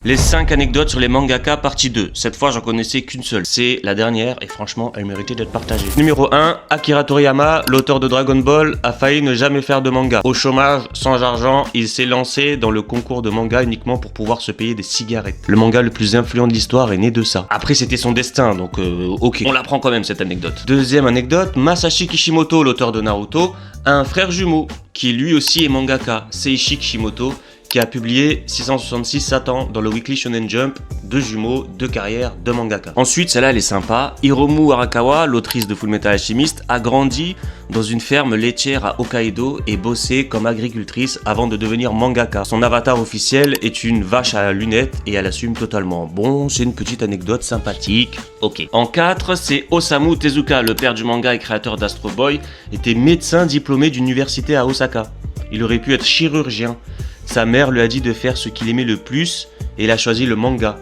Les 5 anecdotes sur les mangaka partie 2. Cette fois, j'en connaissais qu'une seule. C'est la dernière et franchement, elle méritait d'être partagée. Numéro 1, Akira Toriyama, l'auteur de Dragon Ball, a failli ne jamais faire de manga. Au chômage, sans argent, il s'est lancé dans le concours de manga uniquement pour pouvoir se payer des cigarettes. Le manga le plus influent de l'histoire est né de ça. Après, c'était son destin, donc ok. On l'apprend quand même cette anecdote. Deuxième anecdote, Masashi Kishimoto, l'auteur de Naruto, a un frère jumeau qui lui aussi est mangaka, Seishi Kishimoto, qui a publié 666 Satan dans le Weekly Shonen Jump, 2 jumeaux, 2 carrières, 2 mangaka. Ensuite, celle-là elle est sympa, Hiromu Arakawa, l'autrice de Fullmetal Alchemist, a grandi dans une ferme laitière à Hokkaido et bossé comme agricultrice avant de devenir mangaka. Son avatar officiel est une vache à lunettes et elle assume totalement. Bon, c'est une petite anecdote sympathique, ok. En 4, c'est Osamu Tezuka, le père du manga et créateur d'Astro Boy, était médecin diplômé d'université à Osaka. Il aurait pu être chirurgien. Sa mère lui a dit de faire ce qu'il aimait le plus et il a choisi le manga.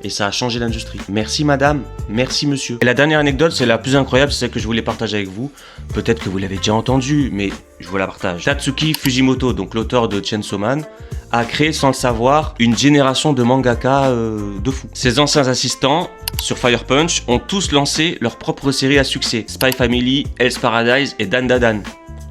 Et ça a changé l'industrie. Merci madame, merci monsieur. Et la dernière anecdote, c'est la plus incroyable, c'est celle que je voulais partager avec vous. Peut-être que vous l'avez déjà entendue, mais je vous la partage. Tatsuki Fujimoto, donc l'auteur de Chainsaw Man, a créé sans le savoir une génération de mangaka de fou. Ses anciens assistants sur Fire Punch ont tous lancé leur propre série à succès. Spy Family, Hell's Paradise et Dan Da Dan.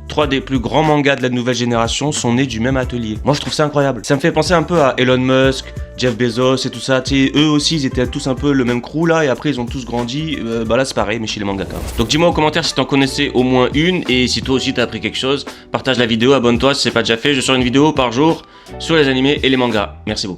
3 des plus grands mangas de la nouvelle génération sont nés du même atelier. Moi je trouve ça incroyable. Ça me fait penser un peu à Elon Musk, Jeff Bezos et tout ça. Tu sais, eux aussi ils étaient tous un peu le même crew là et après ils ont tous grandi. Bah là c'est pareil mais chez les mangaka. Donc dis-moi en commentaire si t'en connaissais au moins une et si toi aussi t'as appris quelque chose. Partage la vidéo, abonne-toi si c'est pas déjà fait. Je sors une vidéo par jour sur les animés et les mangas. Merci beaucoup.